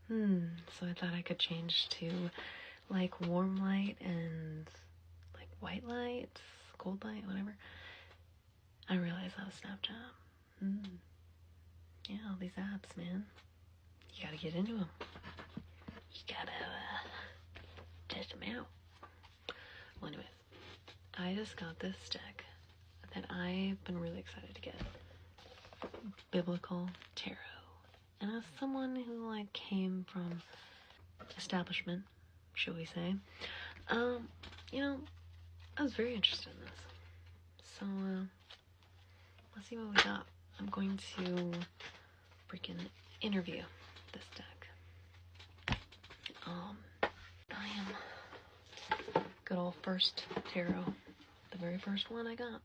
So I thought I could change to like warm light and like white light, cold light, whatever. I realized that was Snapchat. Yeah, all these apps, man. You gotta get into them. You gotta test them out. Well, anyways, I just got this stick that I've been really excited to get. Biblical Tarot. And as someone who like came from establishment, shall we say, you know, I was very interested in this. So, let's see what we got. I'm going to freaking interview this deck. I am good old first tarot. The very first one I got.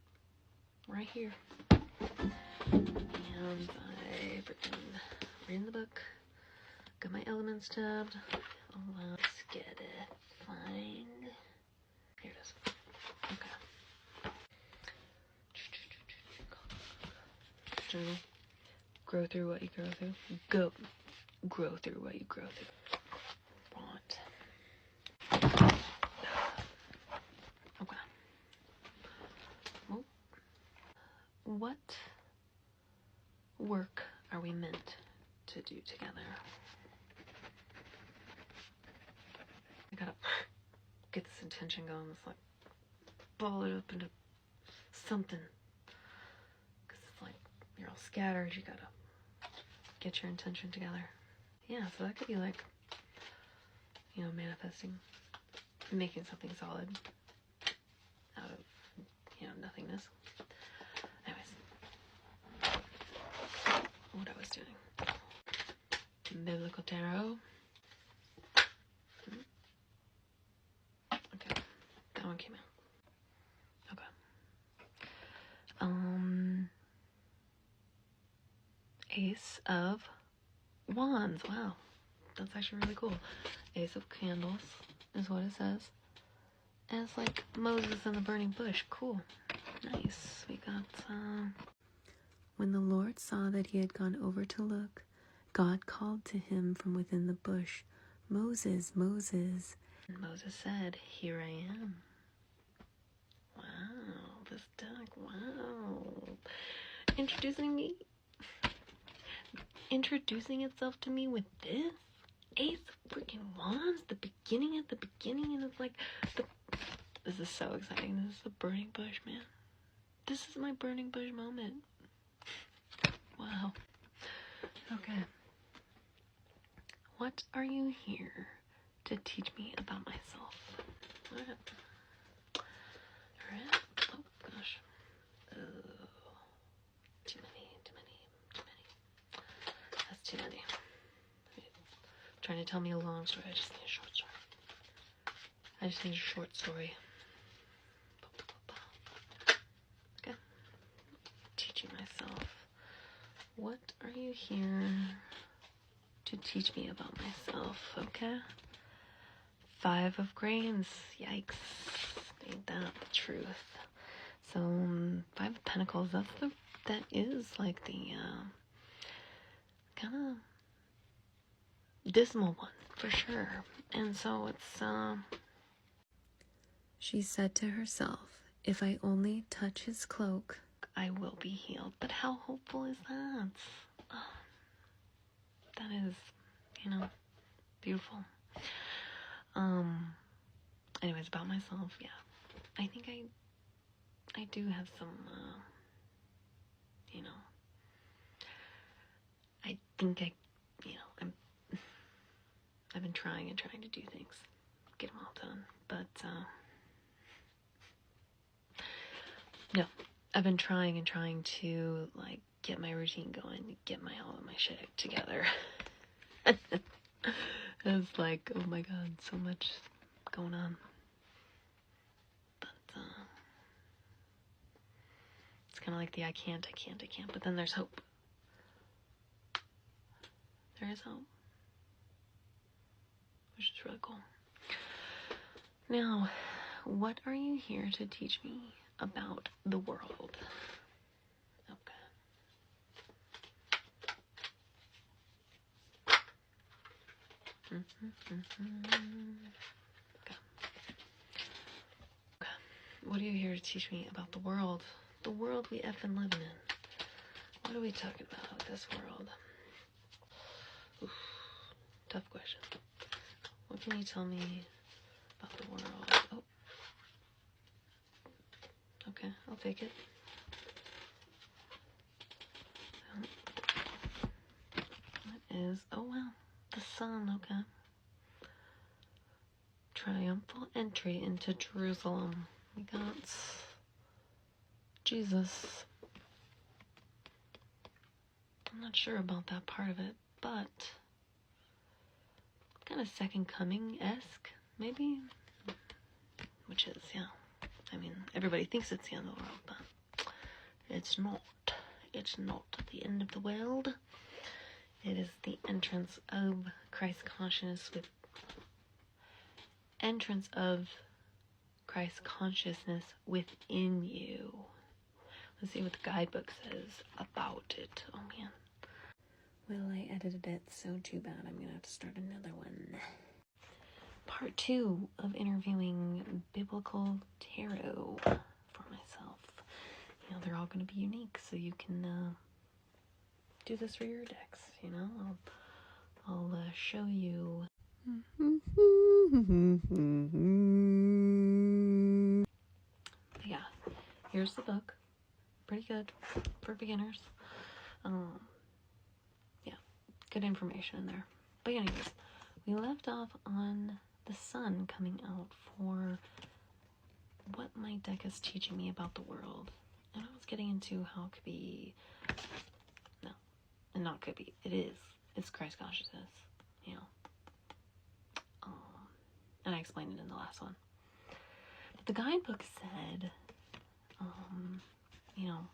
Right here. And I freaking reading the book. Got my elements tabbed. Oh, let's get it. Find. Here it is. Okay. Journal. Grow through what you grow through. Grow through what you grow through. Right. Okay. Well, what work are we meant to do together? I gotta get this intention going. It's like ball it up into something. Because it's like you're all scattered. You gotta get your intention together. Yeah, so that could be like, you know, manifesting, making something solid out of, you know, nothingness. Anyways, what I was doing. Biblical Tarot. Okay, that one came out. Okay. Ace of Wands. Wow, that's actually really cool. Ace of Candles is what it says. And it's like Moses in the burning bush. Cool. Nice. We got, When the Lord saw that he had gone over to look, God called to him from within the bush, Moses, Moses. And Moses said, Here I am. Wow, this deck, wow. Introducing itself to me with this Ace of freaking Wands, the beginning, and it's like, this is so exciting. This is the burning bush, man. This is my burning bush moment. Wow. Okay. What are you here to teach me about myself? Alright. Oh, gosh. Too many. That's too many. Trying to tell me a long story. I just need a short story. Okay. Teaching myself. What are you here to teach me about myself? Okay. 5 of Grains. Yikes. Ain't that the truth? So, 5 of Pentacles. That is like the kind of dismal one for sure. And so it's She said to herself, if I only touch his cloak, I will be healed. But how hopeful is that? Oh, that is, you know, beautiful. Anyways, about myself, yeah. I think I do have some, you know, I think I've been trying to do things, get them all done, but, no, I've been trying to, like, get my routine going, get all of my shit together. It's like, oh my god, so much going on. But, it's kind of like the I can't, but then there's hope. There is hope. Which is really cool. Now, what are you here to teach me about the world? Okay. Okay. What are you here to teach me about the world? The world we effing living in. What are we talking about, this world? Oof, tough question. What can you tell me about the world? Oh. Okay, I'll take it. That is, oh wow, the sun, okay. Triumphal entry into Jerusalem. We got Jesus. I'm not sure about that part of it, but kind of second coming-esque, maybe? Which is, yeah. I mean, everybody thinks it's the end of the world, but it's not. It's not the end of the world. It is the entrance of Christ consciousness within you. Let's see what the guidebook says about it. Oh man. Well, I edited it, so too bad. I'm gonna have to start another one. Part 2 of interviewing biblical tarot for myself. You know, they're all gonna be unique, so you can do this for your decks. You know, I'll show you. Yeah, here's the book. Pretty good for beginners. Yeah, good information in there. But anyways, we left off on the sun coming out for what my deck is teaching me about the world. And I was getting into how it could be, no, and not could be, it is. It's Christ consciousness, you know. And I explained it in the last one. But the guidebook said, you know,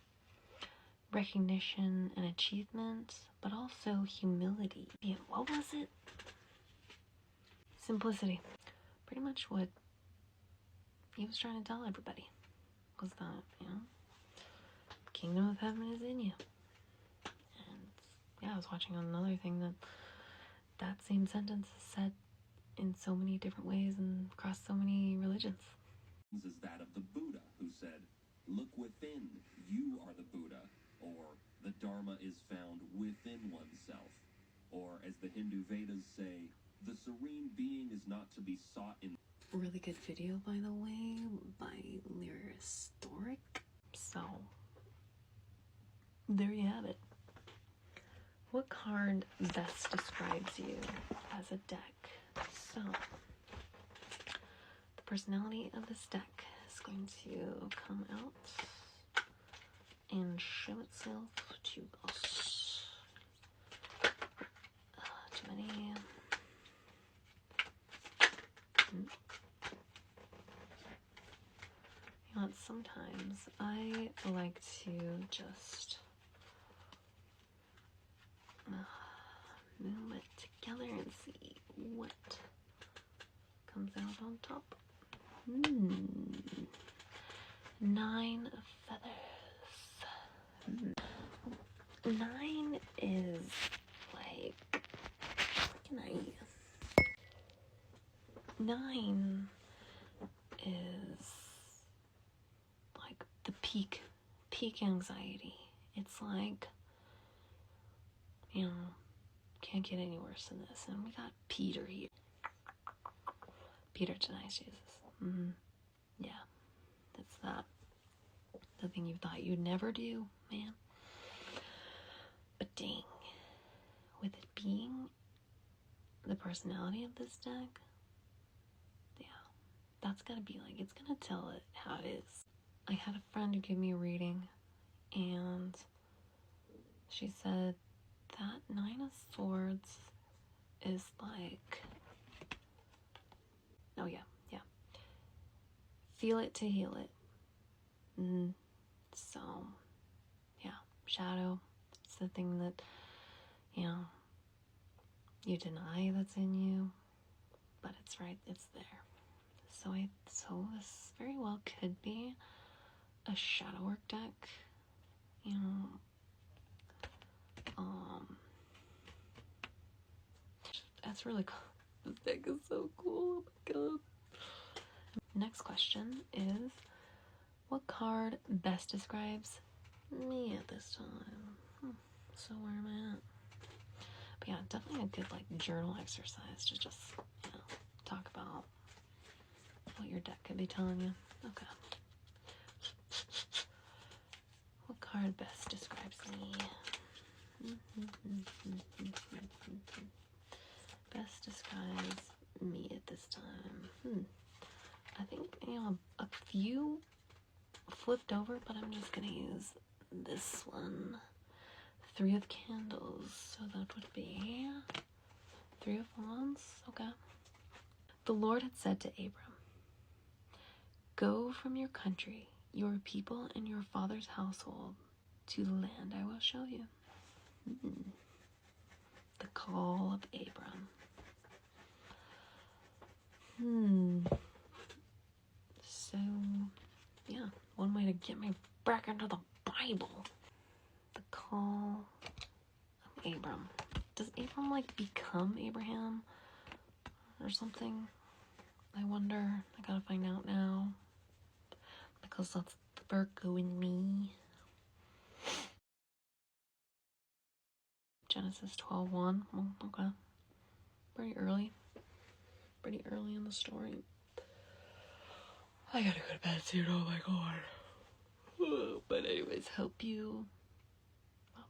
recognition and achievement, but also humility. Yeah, what was it? Simplicity. Pretty much what he was trying to tell everybody was that, you know, kingdom of heaven is in you. And yeah, I was watching another thing that same sentence is said in so many different ways and across so many religions. Is that of the Buddha, who said, "Look within, you are the Buddha," or "The Dharma is found within oneself," or as the Hindu Vedas say, "The serene being is not to be sought in." Really good video, by the way, by Lyristoric. So, there you have it. What card best describes you as a deck? So, the personality of this deck is going to come out and show itself to us. Too many. You know, sometimes I like to just move it together and see what comes out on top. 9 of feathers. 9 is like, can I? 9 is like the peak anxiety. It's like, you know, can't get any worse than this. And we got Peter here. Peter tonight's Jesus. Yeah, it's that. The thing you thought you'd never do, man. But dang, with it being the personality of this deck, yeah, that's gotta be like, it's gonna tell it how it is. I had a friend who gave me a reading, and she said that 9 of Swords is like, oh yeah, feel it to heal it. So, yeah, shadow, it's the thing that, you know, you deny that's in you, but it's right, it's there. So this very well could be a shadow work deck, you know. That's really cool. This deck is so cool. Oh my god. Next question is, what card best describes me at this time? So where am I at? But yeah, definitely a good like journal exercise to just, you know, talk about what your deck could be telling you. Okay. What card best describes me? Best describes me at this time. I think, you know, a few flipped over, but I'm just gonna use this one. 3 of Candles, so that would be 3 of Wands. Okay. The Lord had said to Abram, "Go from your country, your people, and your father's household to the land I will show you." The call of Abram. So, yeah, one way to get me back into the Bible. The call of Abram. Does Abram, like, become Abraham or something? I wonder. I gotta find out now. Because that's the Virgo in me. Genesis 12:1. Oh, okay. Pretty early. Pretty early in the story. I gotta go to bed soon. Oh my god. But anyways, hope you... Well,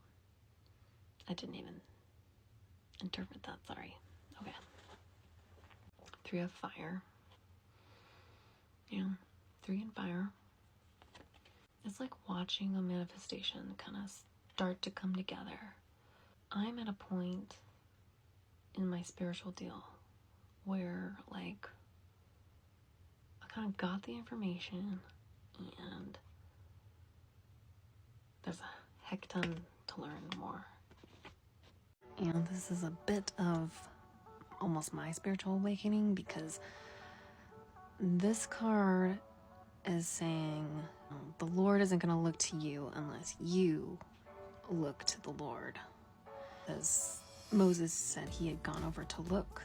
I didn't even interpret that. Sorry. Okay. 3 of Fire. Yeah. 3 in Fire. It's like watching a manifestation kind of start to come together. I'm at a point in my spiritual deal where, like, I kind of got the information and there's a heck ton to learn more. And this is a bit of almost my spiritual awakening, because this card is saying the Lord isn't going to look to you unless you look to the Lord. As Moses said he had gone over to look.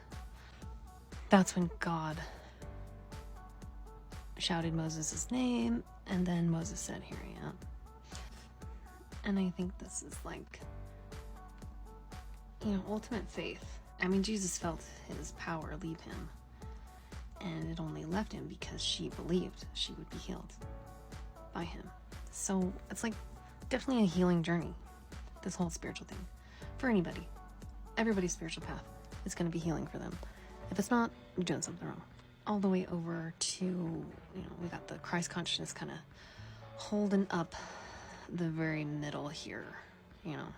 That's when God shouted Moses' name, and then Moses said, "Here I am." And I think this is like, you know, ultimate faith. I mean, Jesus felt his power leave him, and it only left him because she believed she would be healed by him. So it's like definitely a healing journey, this whole spiritual thing, for anybody. Everybody's spiritual path is going to be healing for them. If it's not, you're doing something wrong. All the way over to, you know, we got the Christ consciousness kind of holding up the very middle here, you know.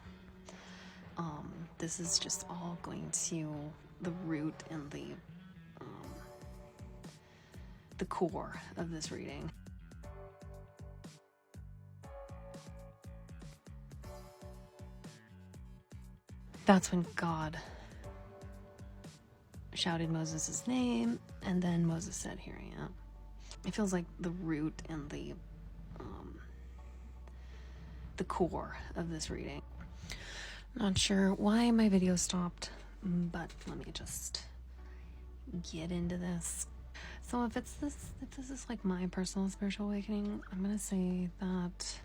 This is just all going to the root and the core of this reading. That's when God shouted Moses' name, and then Moses said, "Here I am." It feels like the root and the core of this reading. Not sure why my video stopped, but let me just get into this. So if this is like my personal spiritual awakening, I'm gonna say that,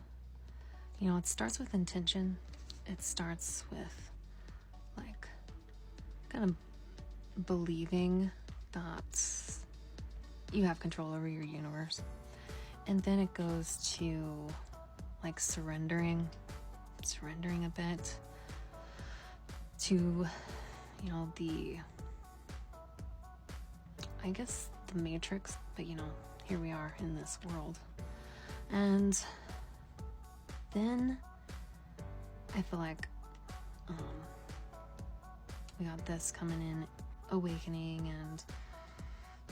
you know, it starts with intention. It starts with, like, kind of believing that you have control over your universe. And then it goes to, like, surrendering a bit to, you know, I guess the matrix, but, you know, here we are in this world. And then I feel like we got this coming in, awakening and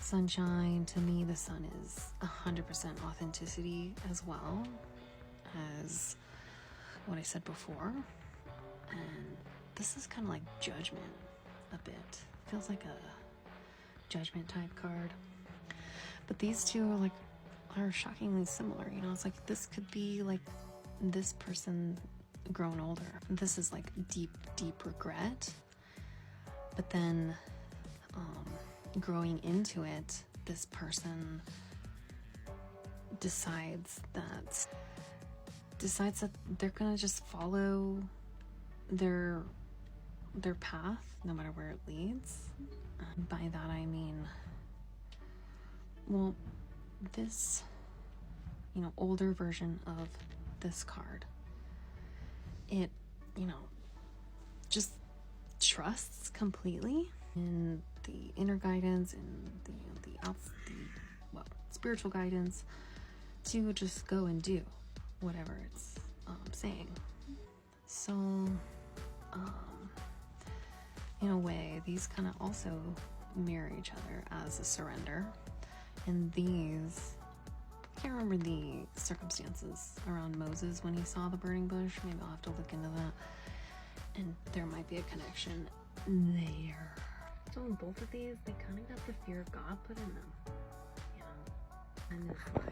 sunshine. To me, the sun is 100% authenticity, as well as what I said before. And this is kind of like judgment a bit. Feels like a judgment type card. But these two are shockingly similar. You know, it's like this could be like this person grown older. This is like deep regret. But then growing into it, this person decides that they're gonna just follow their path no matter where it leads. And by that I mean, well, this, older version of this card, it, just trusts completely in the inner guidance and the spiritual guidance to just go and do whatever it's saying. So, in a way, these kind of also mirror each other as a surrender. And these, I can't remember the circumstances around Moses when he saw the burning bush. Maybe I'll have to look into that. And there might be a connection there. So in both of these, they kind of got the fear of God put in them. And it's like,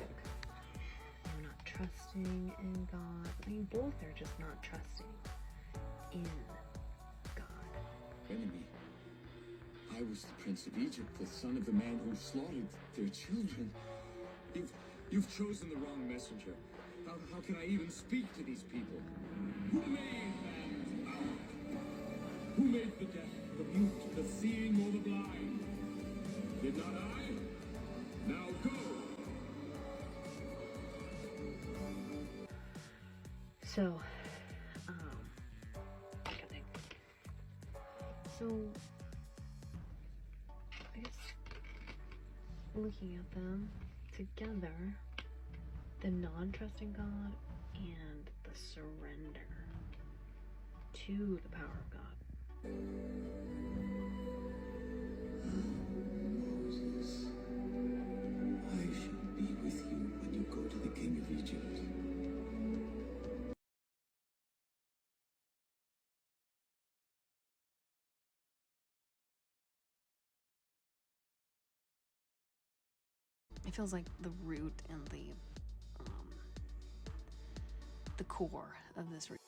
you're not trusting in God. I mean, both are just not trusting in God. Enemy, I was the Prince of Egypt, the son of the man who slaughtered their children. You've chosen the wrong messenger. How can I even speak to these people? Who made man's power? Who made the deaf, the mute, the seeing, or the blind? Did not I? Now go! So, I guess looking at them together, the non-trusting God and the surrender to the power of God. Moses, I shall be with you when you go to the king of Egypt. It feels like the root and the core of this root.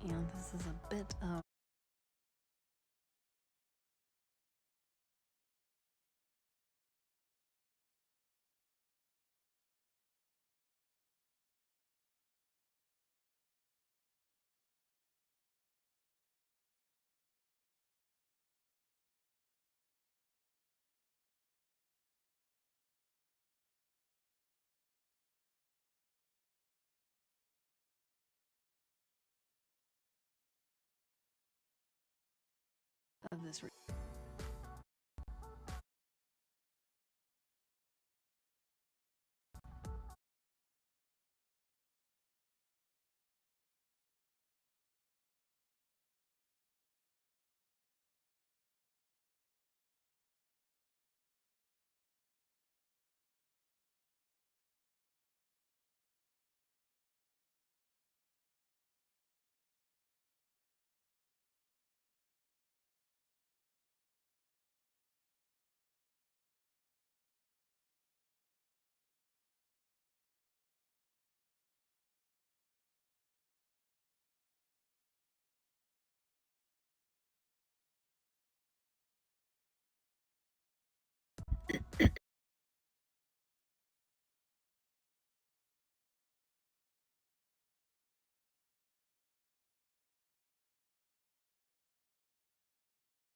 And this is a bit of this root.